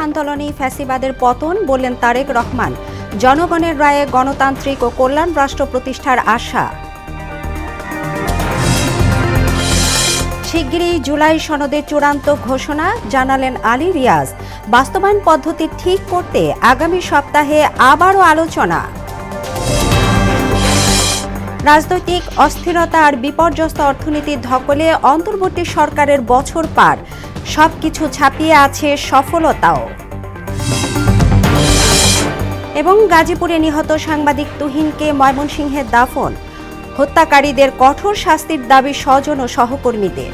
আন্দোলনেই ফ্যাসিবাদের পতন বললেন তারেক রহমান। জনগণের রায়ে গণতান্ত্রিক ও কল্যাণ রাষ্ট্র প্রতিষ্ঠার আশা। শিগগিরই জুলাই সনদের চূড়ান্ত ঘোষণা জানালেন আলী রিয়াজ। বাস্তবায়ন পদ্ধতি ঠিক করতে আগামী সপ্তাহে আবারও আলোচনা। রাজনৈতিক অস্থিরতা আর বিপর্যস্ত অর্থনীতির ধকলে অন্তর্বর্তী সরকারের বছর পার, সবকিছু ছাপিয়ে আছে সফলতাও। এবং গাজীপুরে নিহত সাংবাদিক তুহিনকে ময়মনসিংহে দাফন, হত্যাকারীদের কঠোর শাস্তির দাবি স্বজন ও সহকর্মীদের।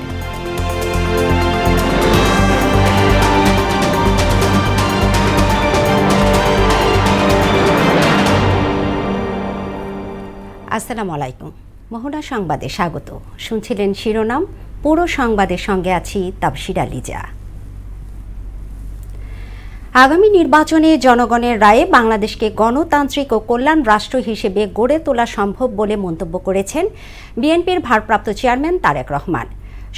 আসসালামু আলাইকুম, মোহনা সংবাদে স্বাগত। শুনছিলেন শিরোনাম, পুরো সংবাদের সঙ্গে আছি তাবশিরা লিজা। আগামী নির্বাচনে জনগণের রায়ে বাংলাদেশকে গণতান্ত্রিক ও কল্যাণ রাষ্ট্র হিসেবে গড়ে তোলা সম্ভব বলে মন্তব্য করেছেন বিএনপির ভারপ্রাপ্ত চেয়ারম্যান তারেক রহমান।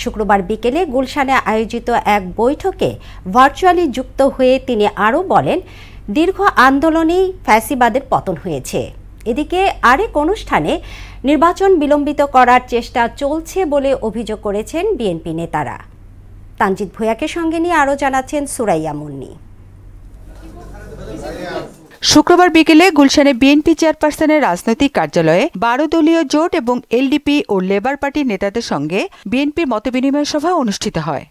শুক্রবার বিকেলে গুলশানে আয়োজিত এক বৈঠকে ভার্চুয়ালি যুক্ত হয়ে তিনি আরও বলেন, দীর্ঘ আন্দোলনেই ফ্যাসিবাদের পতন হয়েছে। এদিকে আরেক অনুষ্ঠানে নির্বাচন বিলম্বিত করার চেষ্টা চলছে বলে অভিযোগ করেছেন বিএনপি নেতারা। তানজিদ ভূঁইয়াকে সঙ্গে নিয়ে আরও জানাচ্ছেন সুরাইয়া মুন্নি। শুক্রবার বিকেলে গুলশানে বিএনপি চেয়ারপারসনের রাজনৈতিক কার্যালয়ে 12 দলীয় জোট এবং এলডিপি ও লেবার পার্টির নেতাদের সঙ্গে বিএনপির মতবিনিময় সভা অনুষ্ঠিত হয়।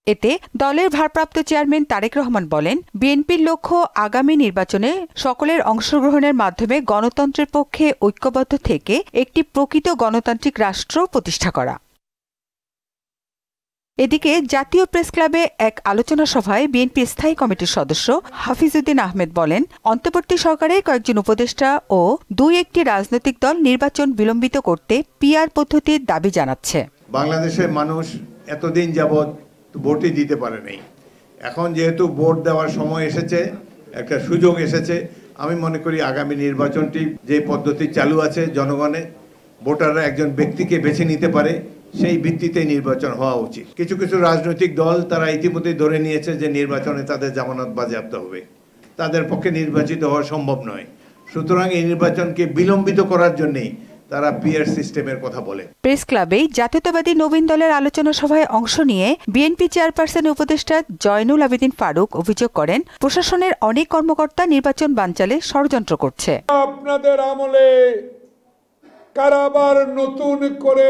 এতে দলের ভারপ্রাপ্ত চেয়ারম্যান তারেক রহমান বলেন, বিএনপির লক্ষ্য আগামী নির্বাচনে সকলের অংশগ্রহণের মাধ্যমে গণতন্ত্রের পক্ষে ঐক্যবদ্ধ থেকে একটি প্রকৃত গণতান্ত্রিক রাষ্ট্র প্রতিষ্ঠা করা। এদিকে জাতীয় প্রেস ক্লাবে এক আলোচনা সভায় বিএনপি স্থায়ী কমিটির সদস্য হাফিজউদ্দিন আহমেদ বলেন, অন্তর্বর্তী সরকারের কয়েকজন উপদেষ্টা ও 2-1টি রাজনৈতিক দল নির্বাচন বিলম্বিত করতে পিআর পদ্ধতির দাবি জানাচ্ছে। বাংলাদেশের মানুষ এতদিন যাবৎ ভোটই দিতে পারে নাই। এখন যেহেতু ভোট দেওয়ার সময় এসেছে, একটা সুযোগ এসেছে, আমি মনে করি আগামী নির্বাচনটি যে পদ্ধতি চালু আছে, জনগণে ভোটাররা একজন ব্যক্তিকে বেছে নিতে পারে, সেই ভিত্তিতে নির্বাচন হওয়া উচিত। কিছু কিছু রাজনৈতিক দল তারা ইতিমধ্যে ধরে নিয়েছে যে নির্বাচনে তাদের জামানত বাজেয়াপ্ত হবে, তাদের পক্ষে নির্বাচিত হওয়া সম্ভব নয়। সুতরাং এই নির্বাচনকে বিলম্বিত করার জন্যই তারা পিআর সিস্টেমের কথা বলে। প্রেস ক্লাবে জাতীয়তাবাদী নবীন দলের আলোচনা সভায় অংশ নিয়ে বিএনপি চেয়ারপারসনের উপদেষ্টা জয়নুল আবেদিন ফারুক অভিযোগ করেন, প্রশাসনের অনেক কর্মকর্তা নির্বাচন বানচালে ষড়যন্ত্র করছে। আপনাদের আমলে কারাবার নতুন করে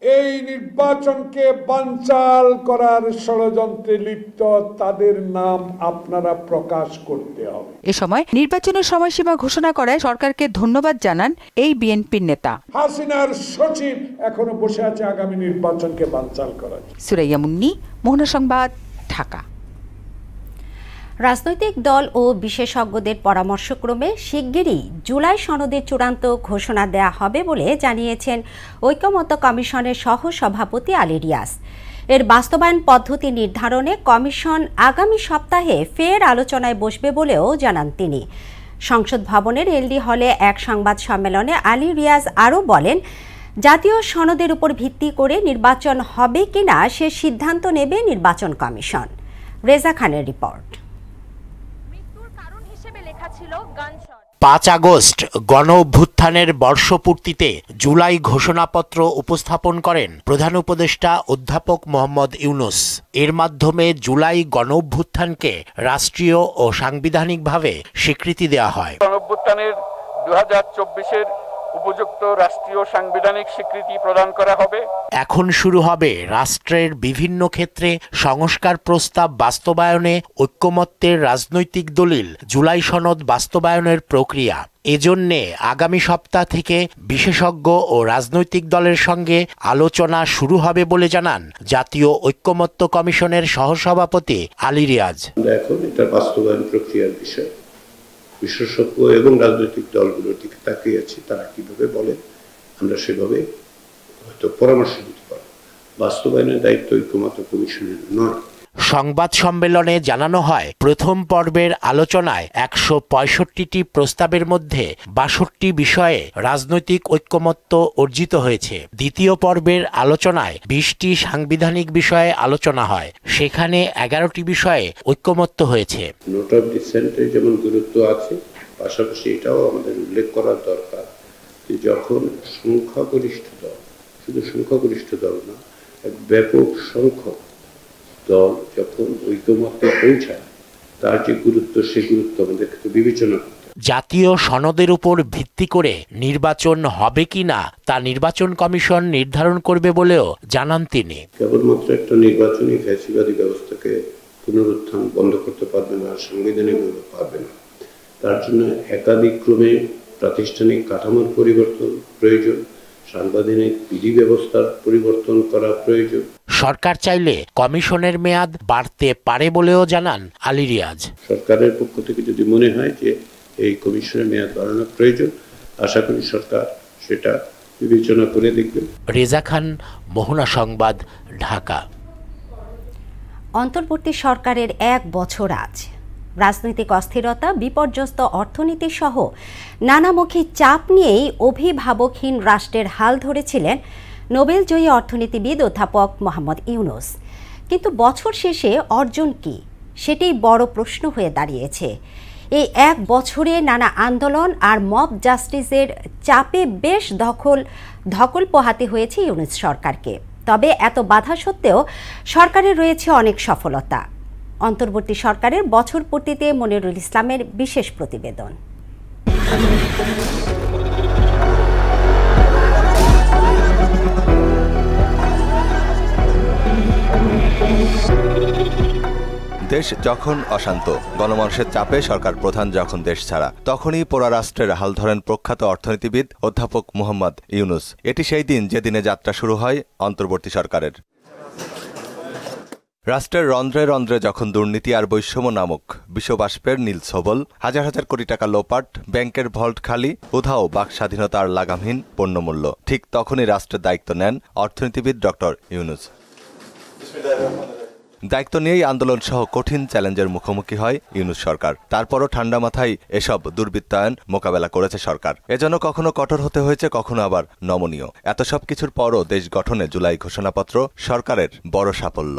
এই নির্বাচনকে বানচাল করার ষড়যন্ত্রে লিপ্ত তাদের নাম আপনারা প্রকাশ করতে হবে। এ সময় নির্বাচনের সময়সীমা ঘোষণা করায় সরকারকে ধন্যবাদ জানান এই বিএনপির নেতা। হাসিনার সচিব এখনো বসে আছে আগামী নির্বাচনকে বানচাল করার। সুরাইয়া মুন্নি, মোহনা সংবাদ, ঢাকা। রাজনৈতিক দল ও বিশেষজ্ঞদের পরামর্শক্রমে শিগগিরই জুলাই সনদের চূড়ান্ত ঘোষণা দেয়া হবে বলে জানিয়েছেন ঐকমত্য কমিশনের সহসভাপতি আলী রিয়াজ। এর বাস্তবায়ন পদ্ধতি নির্ধারণে কমিশন আগামী সপ্তাহে ফের আলোচনায় বসবে বলেও জানান তিনি। সংসদ ভবনের এলডি হলে এক সংবাদ সম্মেলনে আলী রিয়াজ আরও বলেন, জাতীয় সনদের উপর ভিত্তি করে নির্বাচন হবে কিনা সে সিদ্ধান্ত নেবে নির্বাচন কমিশন। রেজা খানের রিপোর্ট। 5 আগস্ট গণ অভ্যুত্থানের বর্ষপূর্তিতে জুলাই ঘোষণাপত্র উপস্থাপন করেন প্রধান উপদেষ্টা অধ্যাপক মোহাম্মদ ইউনূস। এর মাধ্যমে জুলাই গণ অভ্যুত্থানকে রাষ্ট্রীয় ও সাংবিধানিকভাবে স্বীকৃতি দেওয়া হয়। গণ অভ্যুত্থানের 2024-এর উপযুক্ত রাষ্ট্রীয় সাংবিধানিক স্বীকৃতি প্রদান করা হবে। এখন শুরু হবে রাষ্ট্রের বিভিন্ন ক্ষেত্রে সংস্কার প্রস্তাব বাস্তবায়নে ঐক্যমত্যের রাজনৈতিক দলিল জুলাই সনদ বাস্তবায়নের প্রক্রিয়া। এজন্যে আগামী সপ্তাহ থেকে বিশেষজ্ঞ ও রাজনৈতিক দলের সঙ্গে আলোচনা শুরু হবে বলে জানান জাতীয় ঐক্যমত্য কমিশনের সহসভাপতি আলী রিয়াজ। এখন এটা বাস্তবায়ন প্রক্রিয়ার বিষয়, বিশেষজ্ঞ এবং রাজনৈতিক দলগুলোর দিকে তাকিয়ে আছি, তারা কিভাবে বলে আমরা সেভাবে হয়তো পরামর্শ দিতে পারব। বাস্তবায়নের দায়িত্ব ঐক্যমত্য কমিশনের নয়। সংবাদ সম্মেলনে জানানো হয়, প্রথম পর্বের আলোচনায় 165টি প্রস্তাবের মধ্যে 62টি বিষয়ে রাজনৈতিক ঐক্যমত্য অর্জিত হয়েছে। দ্বিতীয় পর্বের আলোচনায় 20টি সাংবিধানিক বিষয়ে আলোচনা হয়, সেখানে 11টি বিষয়ে ঐক্যমত্য হয়েছে। নোট অফ ডিসেন্টের যেমন গুরুত্ব আছে, পাশাপাশি এটাও আমাদের উল্লেখ করার দরকার যে যখন সংখ্যাগরিষ্ঠ দল, শুধু সংখ্যাগরিষ্ঠ দল না, এক ব্যাপক সংখ্যক দল যখন ঐক্যমত্যে পৌঁছায়, তার যে গুরুত্ব, সেই গুরুত্ব আমাদেরকে বিবেচনা করতে। জাতীয় সনদের উপর ভিত্তি করে নির্বাচন হবে কিনা তা নির্বাচন কমিশন নির্ধারণ করবে বলেও জানান তিনি। কেবলমাত্র একটা নির্বাচনী ফ্যাসিবাদী ব্যবস্থাকে পুনরুত্থান বন্ধ করতে পারবে না, সাংবিধানিকভাবে পারবে না। তার জন্য একাধিক ক্রমে প্রাতিষ্ঠানিক কাঠামোর পরিবর্তন প্রয়োজন, সাংবিধানিক বিধি ব্যবস্থার পরিবর্তন করা প্রয়োজন। সরকার চাইলে কমিশনের মেয়াদ বাড়তে পারে বলেও জানান আলী রিয়াজ। সরকারের পক্ষ থেকে যদি মনে হয় যে এই কমিশনের মেয়াদ বাড়ানো প্রয়োজন, আশা করি সরকার সেটা বিবেচনা করে দেখবে। রেজা খান, মোহনা সংবাদ, ঢাকা। অন্তর্বর্তী সরকারের 1 বছর আজ। রাজনৈতিক অস্থিরতা, বিপর্যস্ত অর্থনীতি সহ নানামুখী চাপ নিয়েই অভিভাবকহীন রাষ্ট্রের হাল ধরেছিলেন নোবেলজয়ী অর্থনীতিবিদ অধ্যাপক মোহাম্মদ ইউনূস। কিন্তু বছর শেষে অর্জন কি, সেটাই বড় প্রশ্ন হয়ে দাঁড়িয়েছে। এই 1 বছরে নানা আন্দোলন আর মব জাস্টিসের চাপে বেশ ধকল পোহাতে হয়েছে ইউনূস সরকারকে। তবে এত বাধা সত্ত্বেও সরকারের রয়েছে অনেক সফলতা। অন্তর্বর্তী সরকারের বছর পূর্তিতে মনিরুল ইসলামের বিশেষ প্রতিবেদন। দেশ যখন অশান্ত, গণমানুষের চাপে সরকার প্রধান যখন দেশ ছাড়া, তখনই পররাষ্ট্রের হাল ধরেন প্রখ্যাত অর্থনীতিবিদ অধ্যাপক মোহাম্মদ ইউনূস। এটি সেই দিন যেদিনে যাত্রা শুরু হয় অন্তর্বর্তী সরকারের। রাষ্ট্রের রন্ধ্রে রন্ধ্রে যখন দুর্নীতি আর বৈষম্য নামক বিষবাষ্পের নীল ছবল, হাজার হাজার কোটি টাকা লোপাট, ব্যাংকের ভল্ট খালি, উধাও বাক স্বাধীনতার লাগামহীন পণ্যমূল্য, ঠিক তখনই রাষ্ট্রের দায়িত্ব নেন অর্থনীতিবিদ ডক্টর ইউনূস। দায়িত্ব নিয়েই আন্দোলন সহ কঠিন চ্যালেঞ্জের মুখোমুখি হয় ইউনূস সরকার। তারপরও ঠান্ডা মাথায় এসব দুর্বৃত্তায়ন মোকাবেলা করেছে সরকার। এজন্য কখনো কঠোর হতে হয়েছে, কখনো আবার নমনীয়। এত সব কিছুর পরও দেশ গঠনে জুলাই ঘোষণাপত্র সরকারের বড় সাফল্য।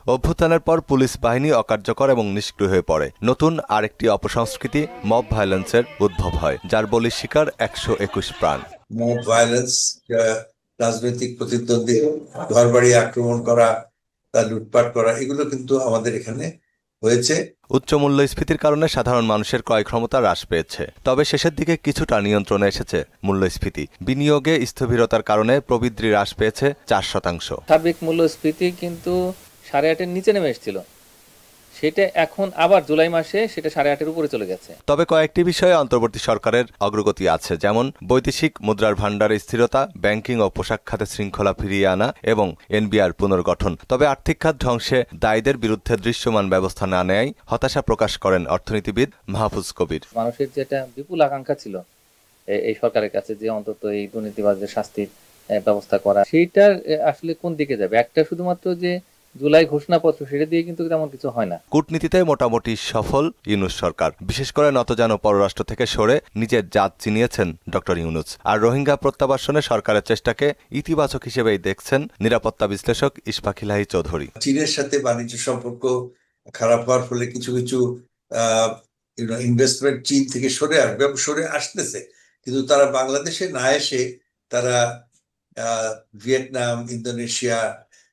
অভ্যুত্থানের পর পুলিশ বাহিনী অকার্যকর এবং নিষ্ক্রিয় হয়ে পড়ে। নতুন আরেকটি অপসংস্কৃতি মব ভায়োলেন্সের উদ্ভব হয়, যার বলির শিকার 121 প্রাণ। মব ভায়োলেন্স, রাজনৈতিক প্রতিদ্বন্দ্বী ঘরবাড়ি আক্রমণ করা, তা লুটপাট করা, এগুলো কিন্তু আমাদের এখানে হয়েছে। উচ্চ মূল্যস্ফীতির কারণে সাধারণ মানুষের ক্রয় ক্ষমতা হ্রাস পেয়েছে। তবে শেষের দিকে কিছুটা নিয়ন্ত্রণে এসেছে মূল্যস্ফীতি। বিনিয়োগে স্থবিরতার কারণে প্রবৃদ্ধি হ্রাস পেয়েছে 4%। সার্বিক মূল্যস্ফীতি কিন্তু 8.5-এর নিচে নেমে এসেছিল, সেটা এখন আবার জুলাই মাসে সেটা 8.5-এর উপরে চলে গেছে। তবে কয়েকটি বিষয়ে অন্তর্বর্তী সরকারের অগ্রগতি আছে, যেমন বৈদেশিক মুদ্রার ভাণ্ডারের স্থিরতা, ব্যাংকিং ও পোশাক খাতে শৃঙ্খলা ফিরিয়ে আনা এবং এনবিআর পুনর্গঠন। তবে আর্থিক খাত ধ্বংসে দায়ীদের বিরুদ্ধে দৃশ্যমান ব্যবস্থা না নেয় হতাশা প্রকাশ করেন অর্থনীতিবিদ মাহফুজ কবির। মানুষের যেটা বিপুল আকাঙ্ক্ষা ছিল এই সরকারের কাছে যে অন্তত এই দুর্নীতিবাজদের শাস্তির ব্যবস্থা করা, সেইটার আসলে কোন দিকে যাবে? একটা শুধুমাত্র যে জুলাই ঘোষণাপত্র, সেটা দিয়ে কিন্তু তেমন কিছু হয় না। কূটনীতিতে মোটামুটি সফল ইউনূস সরকার। বিশেষ করে নতজানো পররাষ্ট্র থেকে সরে নিজের জাত চিনিয়েছেন ডক্টর ইউনূস। আর রোহিঙ্গা প্রত্যাবাসনে সরকারের চেষ্টাকে ইতিবাচক হিসেবেই দেখছেন নিরাপত্তা বিশ্লেষক ইশফাক ইলাহি চৌধুরী। চীনের সাথে বাণিজ্য সম্পর্ক খারাপ হওয়ার ফলে কিছু কিছু ইনভেস্টমেন্ট চীন থেকে সরে আসতেছে, কিন্তু তারা বাংলাদেশে না এসে তারা ভিয়েতনাম, ইন্দোনেশিয়া,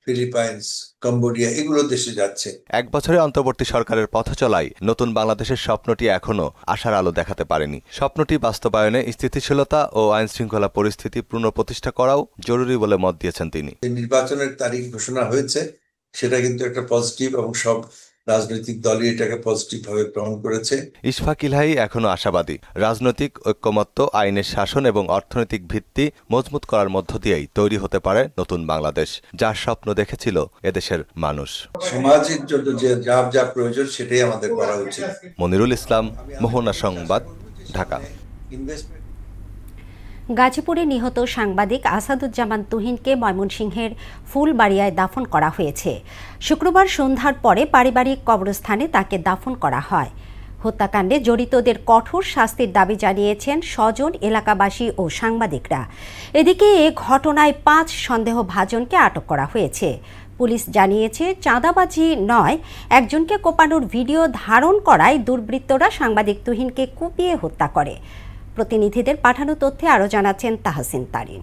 ফিলিপাইন্স, কম্বোডিয়া এগুলো দেশে যাচ্ছে। 1 বছরে অন্তর্বর্তী সরকারের পথ চলায় নতুন বাংলাদেশের স্বপ্নটি এখনো আশার আলো দেখাতে পারেনি। স্বপ্নটি বাস্তবায়নে স্থিতিশীলতা ও আইন শৃঙ্খলা পরিস্থিতি পুনঃপ্রতিষ্ঠা করাও জরুরি বলে মত দিয়েছেন তিনি। নির্বাচনের তারিখ ঘোষণা হয়েছে, সেটা কিন্তু একটা পজিটিভ এবং সব রাজনৈতিক দলই এটাকে পজিটিভ ভাবে গ্রহণ করেছে। ইশফাক ইলাহি এখনো আশাবাদী, রাজনৈতিক ঐক্যমত্য, আইনের শাসন এবং অর্থনৈতিক ভিত্তি মজবুত করার মধ্য দিয়েই তৈরি হতে পারে নতুন বাংলাদেশ, যার স্বপ্ন দেখেছিল এদেশের মানুষ। সমাজের জন্য যে যা প্রয়োজন সেটাই আমাদের করা উচিত। মনিরুল ইসলাম, মোহনা সংবাদ, ঢাকা। গাজীপুরে নিহত সাংবাদিক আসাদুজ্জামান তুহিনকে ময়মনসিংহের ফুলবাড়িয়ায় দাফন করা হয়েছে। শুক্রবার সন্ধ্যার পরে পারিবারিক কবরস্থানে তাকে দাফন করা হয়। হত্যাকাণ্ডে জড়িতদের কঠোর শাস্তির দাবি জানিয়েছেন স্বজন, এলাকাবাসী ও সাংবাদিকরা। এদিকে এ ঘটনায় 5 সন্দেহভাজনকে আটক করা হয়েছে। পুলিশ জানিয়েছে, চাঁদাবাজি নয়, একজনকে কোপানোর ভিডিও ধারণ করায় দুর্বৃত্তরা সাংবাদিক তুহিনকে কুপিয়ে হত্যা করে। প্রতিনিধিদের পাঠানো তথ্যে আরও জানাচ্ছেন তাহসিন তারিন।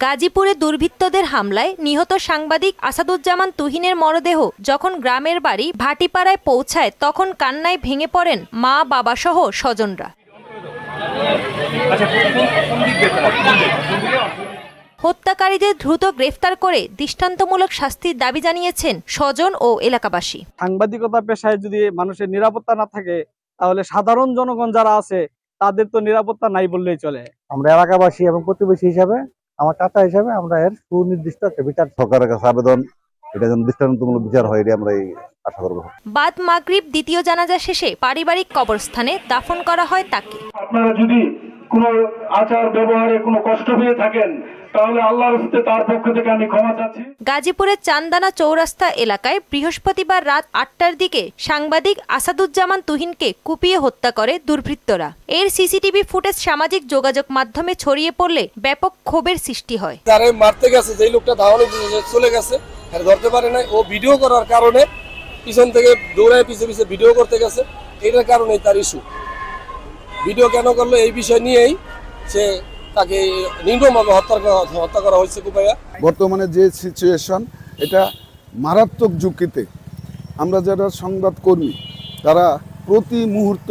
গাজীপুরে দুর্বৃত্তদের হামলায় নিহত সাংবাদিক আসাদুজ্জামান তুহিনের মরদেহ যখন গ্রামের বাড়ি ভাটিপাড়ায় পৌঁছায় তখন কান্নায় ভেঙে পড়েন মা, বাবা সহ স্বজনরা। হত্যাকারীদের দ্রুত গ্রেফতার করে দৃষ্টান্তমূলক শাস্তির দাবি জানিয়েছেন স্বজন ও এলাকাবাসী। সাংবাদিকতা পেশায় যদি মানুষের নিরাপত্তা না থাকে তাহলে সাধারণ জনগণ যারা আছে তাদের তো নিরাপত্তা নাই বললেই চলে। আমরা এলাকাবাসী এবং প্রতিবেশী হিসাবে, আমার চাচা হিসাবে আমরা এর সুনির্দিষ্ট একটা বিচার সরকারের কাছে আবেদন, এটা যেন দৃষ্টান্তমূলক বিচার হয়, এটা আমরা আশা করব। বাদ মাগরিব দ্বিতীয় জানাজা শেষে পারিবারিক কবরস্থানে দাফন করা হয় তাকে। আপনারা যদি কোনো আচার ব্যবহারে কোনো কষ্ট পেয়ে থাকেন তাহলে আল্লাহর রাস্তায় তার পক্ষ থেকে আমি ক্ষমা চাচ্ছি। গাজীপুরের চান্দানা চৌরাস্তা এলাকায় বৃহস্পতিবার রাত 8টার দিকে সাংবাদিক আসাদুজ্জামান তুহিনকে কুপিয়ে হত্যা করে দুর্বৃত্তরা। এর সিসিটিভি ফুটেজ সামাজিক যোগাযোগ মাধ্যমে ছড়িয়ে পড়লে ব্যাপক ক্ষোভের সৃষ্টি হয়। যারা মারতে গেছে, যেই লোকটা ধাওয়ানো চলে গেছে, আর ধরতে পারে নাই, ও ভিডিও করার কারণে পিছন থেকে দৌড়ায় পিছে পিছে ভিডিও করতে গেছে, এটার কারণেই তার ইস্যু। ভিডিও কেন করলো এই বিষয় নিয়েই সে তাকে নির্মমভাবে হত্যা করা হয়েছে কুপাইয়া। বর্তমানে যে সিচুয়েশন, এটা মারাত্মক ঝুঁকিতে আমরা যারা সংবাদ কর্মী তারা প্রতি মুহূর্ত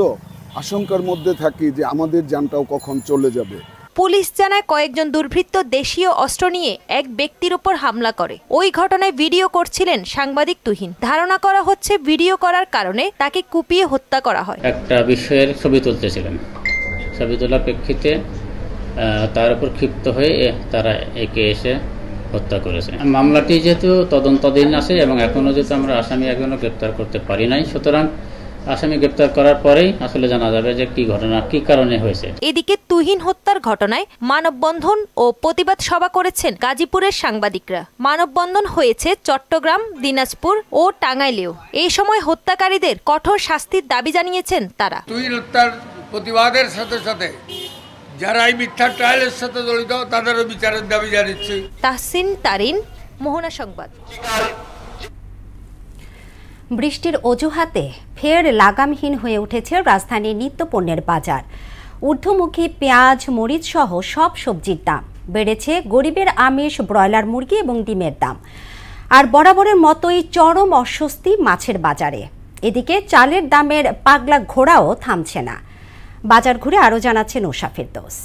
আশঙ্কার মধ্যে থাকি যে আমাদের জানটাও কখন চলে যাবে। পুলিশ জানায় কয়েকজন দুর্বৃত্ত দেশীয় অস্ত্র নিয়ে এক ব্যক্তির উপর হামলা করে। ওই ঘটনায় ভিডিও করছিলেন সাংবাদিক তুহিন। ধারণা করা হচ্ছে ভিডিও করার কারণে তাকে কুপিয়ে হত্যা করা হয়। একটা বিষয়ের ছবি তুলতেছিলেন, ছবি তোলার প্রেক্ষিতে তার উপর ক্ষিপ্ত হয়ে তারা একে এসে হত্যা করেছে। মামলাটি যেহেতু তদন্তাধীন আছে এবং এখনো যেহেতু আমরা আসামি এখনো গ্রেপ্তার করতে পারি নাই, সুতরাং আসামি গ্রেপ্তার করার পরেই আসলে জানা যাবে যে কি ঘটনা, কি কারণে হয়েছে। এদিকে তুহিন হত্যার ঘটনায় মানববন্ধন ও প্রতিবাদ সভা করেছেন গাজীপুরের সাংবাদিকরা। মানববন্ধন হয়েছে চট্টগ্রাম, দিনাজপুর ও টাঙ্গাইলেও। এই সময় হত্যাকারীদের কঠোর শাস্তির দাবি জানিয়েছেন তারা। তুহিন হত্যার প্রতিবাদের সাথে সাথে যারা এই মিথ্যা ট্রায়ালের সাথে জড়িত তাদেরও বিচারের দাবি জানিয়েছে। তাহসিন তারিন, মোহনা সংবাদ। বৃষ্টির অজুহাতে ফের লাগামহীন হয়ে উঠেছে রাজধানীর নিত্যপণ্যের বাজার। ঊর্ধ্বমুখী পেঁয়াজ, মরিচ সহ সব সবজির দাম বেড়েছে। গরিবের আমিষ, ব্রয়লার মুরগি এবং ডিমের দাম। আর বরাবরের মতোই চরম অস্বস্তি মাছের বাজারে। এদিকে চালের দামের পাগলা ঘোড়াও থামছে না। বাজার ঘুরে আরও জানাচ্ছেন নুশা ফেরদৌস।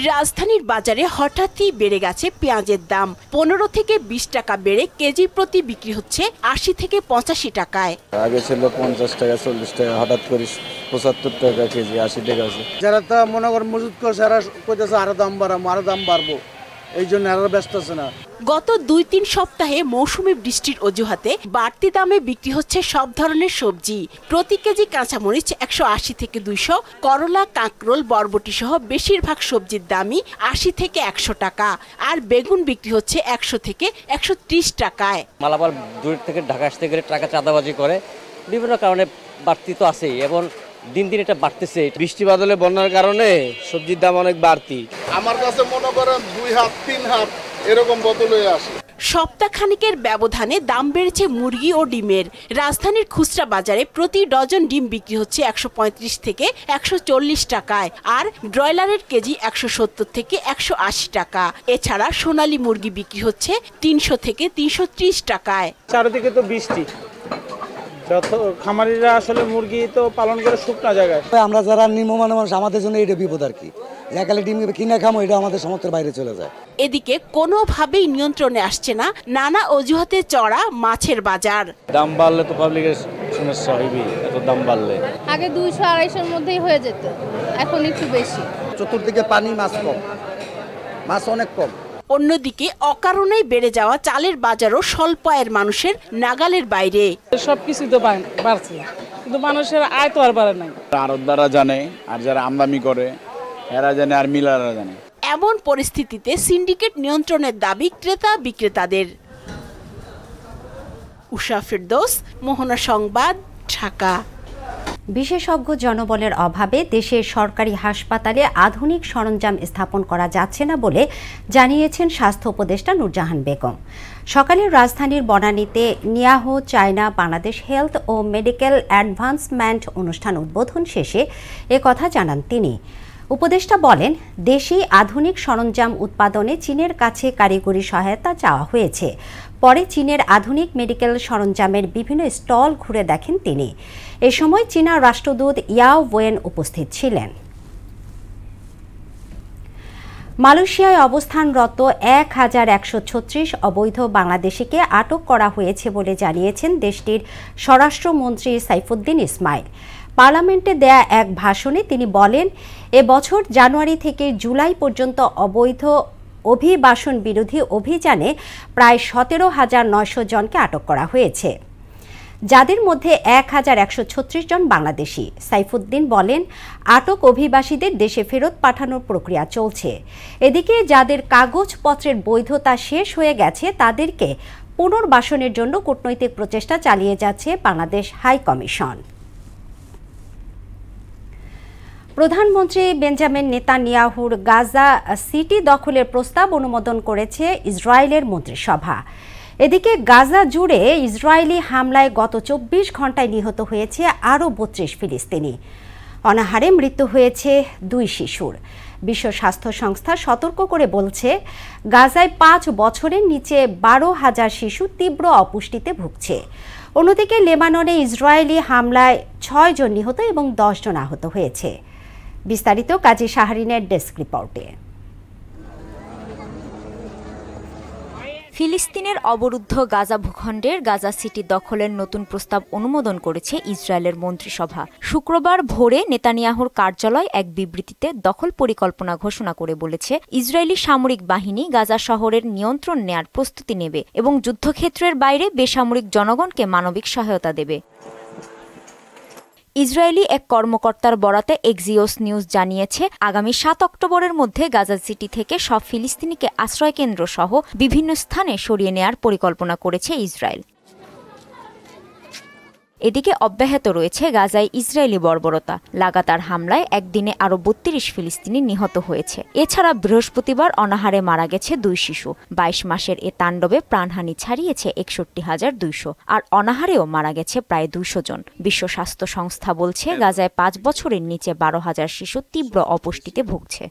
রাজধানীর বাজারে হঠাৎই বেড়ে গেছে পেঁয়াজের দাম। 15 থেকে 20 টাকা বেড়ে কেজি প্রতি বিক্রি হচ্ছে 80 থেকে 85 টাকায়। আগে ছিল 50 টাকা 40 টাকা, হঠাৎ করে 75 টাকা কেজি, 80 টাকা আছে। যারা তা মনে করেন মজুত করছে এরা কইতেছে আরো দাম বাড়াবো, আরো দাম বাড়বো, এই জন্য এরা ব্যস্ত আছে না। গত 2-3 সপ্তাহে মৌসুমী বৃষ্টির অজুহাতে বাড়তি দামে বিক্রি হচ্ছে সব ধরনের সবজি। প্রতি কেজি কাঁচামরিচ 180 থেকে 200, করলা, কাঁকরোল, বরবটি সহ বেশিরভাগ সবজির দামই 80 থেকে 100 টাকা। আর বেগুন বিক্রি হচ্ছে 100 থেকে 130 টাকায়। মালামাল দূর থেকে ঢাকা আসতে গেলে টাকা চাঁদাবাজি করে, বিভিন্ন কারণে বাড়তি তো আছেই এবং দিন দিন এটা বাড়তেছে। বৃষ্টি বাদলে বন্যার কারণে সবজির দাম অনেক বাড়তি। আমার কাছে মনে করেন 2 হাত 3 হাত এরকম বদল হয়ে আসে। সপ্তাহখানিকের ব্যবধানে দাম বেড়েছে মুরগি ও ডিমের। রাজধানীর খুচরা বাজারে প্রতি ডজন ডিম বিক্রি হচ্ছে 135 থেকে 140 টাকায়, আর ব্রয়লারের কেজি 170 থেকে 180 টাকা। এছাড়া সোনালী মুরগি বিক্রি হচ্ছে 300 থেকে 330 টাকায়। চারিদিকে তো বৃষ্টি, যত খামারিরা আসলে মুরগি তো পালন করে শুকনা জায়গায়। আমরা যারা নিম্নমানের মানুষ, আমাদের জন্য এটা বিপদ আর কি। একালে ডিম কিনে খামো, এটা আমাদের সামর্থ্যের বাইরে চলে যায়। এদিকে কোনোভাবেই নিয়ন্ত্রণে আসছে না নানা অজুহাতে চড়া মাছের বাজার। দাম বাড়লে তো পাবলিকের সমস্যা হইবে, এত দাম বাড়লে। আগে 200-250 মধ্যেই হয়ে যেত, এখন একটু বেশি। চতুর্দিকে পানি, মাছ কম, মাছ অনেক কম। অন্যদিকে অকারণেই বেড়ে যাওয়া চালের বাজারও স্বল্প আয়ের মানুষের নাগালের বাইরে। সবকিছু তো বাড়ছে, কিন্তু মানুষের আয় তো আর বাড়ে নাই। আড়তদাররা জানে, আর যারা আমদানি করে এরা জানে, আর মিলাররা জানে। এমন পরিস্থিতিতে সিন্ডিকেট নিয়ন্ত্রণের দাবি ক্রেতা বিক্রেতাদের। উষা ফেরদৌস, মোহনা সংবাদ, ঢাকা। বিশেষজ্ঞ জনবলের অভাবে দেশের সরকারি হাসপাতালে আধুনিক সরঞ্জাম স্থাপন করা যাচ্ছে না বলে জানিয়েছেন স্বাস্থ্য উপদেষ্টা নূরজাহান বেগম। সকালে রাজধানীর বনানীতে নিয়াহো চায়না বাংলাদেশ হেলথ ও মেডিকেল অ্যাডভান্সমেন্ট অনুষ্ঠান উদ্বোধন শেষে একথা জানান তিনি। উপদেষ্টা বলেন, দেশেই আধুনিক সরঞ্জাম উৎপাদনে চীনের কাছে কারিগরি সহায়তা চাওয়া হয়েছে। পরে চীনের আধুনিক মেডিকেল সরঞ্জামের বিভিন্ন স্টল ঘুরে দেখেন তিনি। এ সময় চীনা রাষ্ট্রদূত ইয়াও ওয়েন উপস্থিত ছিলেন। মালয়েশিয়ায় অবস্থানরত ১,১৩৬ অবৈধ বাংলাদেশিকে আটক করা হয়েছে বলে জানিয়েছেন দেশটির স্বরাষ্ট্রমন্ত্রী সাইফুদ্দিন ইসমাইল। পার্লামেন্টে দেয়া এক ভাষণে তিনি বলেন, এবছর জানুয়ারি থেকে জুলাই পর্যন্ত অবৈধ অভিবাসন বিরোধী অভিযানে প্রায় ১৭,৯০০ জনকে আটক করা হয়েছে, যাদের মধ্যে ১,১৩৬ জন বাংলাদেশি। সাইফুদ্দিন বলেন, আটক অভিবাসীদের দেশে ফেরত পাঠানোর প্রক্রিয়া চলছে। এদিকে যাদের কাগজপত্রের বৈধতা শেষ হয়ে গেছে তাদেরকে পুনর্বাসনের জন্য কূটনৈতিক প্রচেষ্টা চালিয়ে যাচ্ছে বাংলাদেশ হাই কমিশন। প্রধানমন্ত্রী বেঞ্জামিন নেতানিয়াহুর গাজা সিটি দখলের প্রস্তাব অনুমোদন করেছে ইসরায়েলের মন্ত্রিসভা। এদিকে গাজা জুড়ে ইসরায়েলি হামলায় গত ২৪ ঘণ্টায় নিহত হয়েছে আরও ৩২ ফিলিস্তিনি। অনাহারে মৃত্যু হয়েছে ২ শিশুর। বিশ্ব স্বাস্থ্য সংস্থা সতর্ক করে বলছে, গাজায় ৫ বছরের নিচে ১২,০০০ শিশু তীব্র অপুষ্টিতে ভুগছে। অন্যদিকে লেবাননে ইসরায়েলি হামলায় ৬ জন নিহত এবং ১০ জন আহত হয়েছে। বিস্তারিত কাজী শাহরিনের ডেস্ক রিপোর্টে। ফিলিস্তিনের অবরুদ্ধ গাজা ভূখণ্ডের গাজা সিটি দখলের নতুন প্রস্তাব অনুমোদন করেছে ইসরায়েলের মন্ত্রিসভা। শুক্রবার ভোরে নেতানিয়াহুর কার্যালয় এক বিবৃতিতে দখল পরিকল্পনা ঘোষণা করে বলেছে, ইসরায়েলি সামরিক বাহিনী গাজা শহরের নিয়ন্ত্রণ নেয়ার প্রস্তুতি নেবে এবং যুদ্ধক্ষেত্রের বাইরে বেসামরিক জনগণকে মানবিক সহায়তা দেবে। ইসরায়েলি এক কর্মকর্তার বরাতে এক্সিওস নিউজ জানিয়েছে, আগামী ৭ অক্টোবরের মধ্যে গাজা সিটি থেকে সব ফিলিস্তিনিকে আশ্রয়কেন্দ্র সহ বিভিন্ন স্থানে সরিয়ে নেয়ার পরিকল্পনা করেছে ইসরায়েল। এদিকে অব্যাহত রয়েছে গাজায় ইসরায়েলি বর্বরতা। লাগাতার হামলায় একদিনে আরও ৩২ ফিলিস্তিনি নিহত হয়েছে। এছাড়া বৃহস্পতিবার অনাহারে মারা গেছে ২ শিশু। ২২ মাসের এ তাণ্ডবে প্রাণহানি ছাড়িয়েছে ৬১,২০০, আর অনাহারেও মারা গেছে প্রায় ২০০ জন। বিশ্ব স্বাস্থ্য সংস্থা বলছে, গাজায় ৫ বছরের নিচে ১২,০০০ শিশু তীব্র অপুষ্টিতে ভুগছে।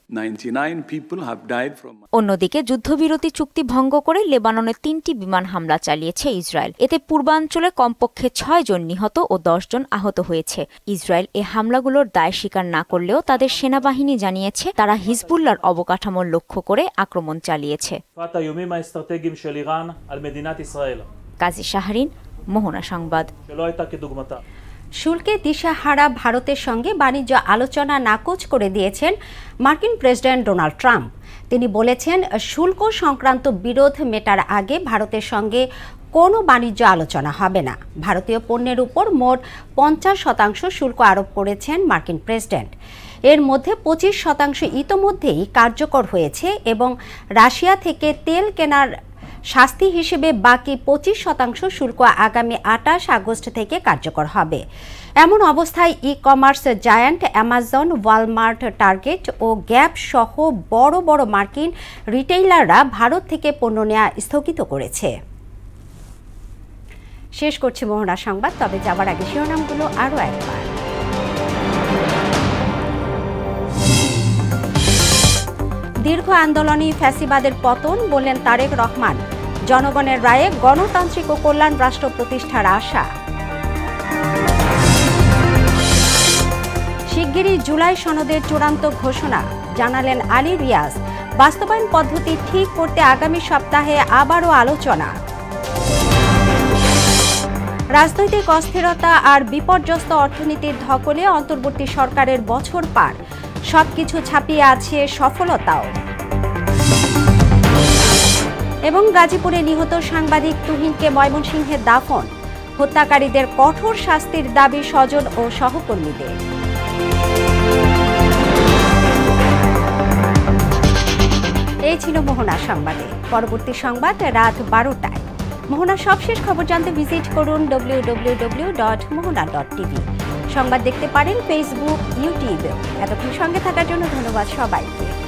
অন্যদিকে যুদ্ধবিরতি চুক্তি ভঙ্গ করে লেবাননে ৩টি বিমান হামলা চালিয়েছে ইসরায়েল। এতে পূর্বাঞ্চলে কমপক্ষে ৬ জন নিহত ও ১০ জন আহত হয়েছে। ইসরায়েল এ হামলাগুলোর দায় স্বীকার না করলেও তাদের সেনাবাহিনী জানিয়েছে তারা হিজবুল্লাহর অবকাঠামোর লক্ষ্য করে আক্রমণ চালিয়েছে। কাজী শাহরিন, মোহনা সংবাদ। শুল্কে দিশাহারা ভারতের সঙ্গে বাণিজ্য আলোচনা নাকচ করে দিয়েছেন মার্কিন প্রেসিডেন্ট ডোনাল্ড ট্রাম্প। তিনি বলেছেন, শুল্ক সংক্রান্ত বিরোধ মেটার আগে ভারতের সঙ্গে কোনো বাণিজ্য আলোচনা হবে না। ভারতীয় পণ্যের উপর মোট ৫০% শুল্ক আরোপ করেছেন মার্কিন প্রেসিডেন্ট। এর মধ্যে ২৫% ইতোমধ্যেই কার্যকর হয়েছে এবং রাশিয়া থেকে তেল কেনার শাস্তি হিসেবে বাকি 25% শুল্ক আগামী ২৮ আগস্ট থেকে কার্যকর হবে। এমন অবস্থায় e commerce giant Amazon, Walmart, Target ও গ্যাপ সহ বড় বড় মার্কিন রিটেইলাররা ভারত থেকে পণ্য নেওয়া স্থগিত করেছে। শেষ করছি মোহনা সংবাদ, তবে যাবার আগে শিরোনামগুলো আরও একবার। দীর্ঘ আন্দোলনই ফ্যাসিবাদের পতন বললেন তারেক রহমান। জনগণের রায়ে গণতান্ত্রিক ও কল্যাণ রাষ্ট্র প্রতিষ্ঠার আশা। শিগগিরই জুলাই সনদের চূড়ান্ত ঘোষণা, জানালেন আলী রিয়াজ। বাস্তবায়ন পদ্ধতি ঠিক করতে আগামী সপ্তাহে আবারও আলোচনা। রাজনৈতিক অস্থিরতা আর বিপর্যস্ত অর্থনীতির ধকলে অন্তর্বর্তী সরকারের বছর পার, সবকিছু ছাপিয়ে আছে সফলতাও। এবং গাজীপুরে নিহত সাংবাদিক তুহিনকে ময়মনসিংহে দাফন, হত্যাকারীদের কঠোর শাস্তির দাবি স্বজন ও সহকর্মীদের। এই ছিল মোহনা সংবাদে। পরবর্তী সংবাদ রাত 12টায়। মোহনার সবশেষ খবর জানতে ভিজিট করুন www.mohana.tv। সংবাদ দেখতে পারেন ফেসবুক, ইউটিউবে। এতক্ষণ সঙ্গে থাকার জন্য ধন্যবাদ সবাইকে।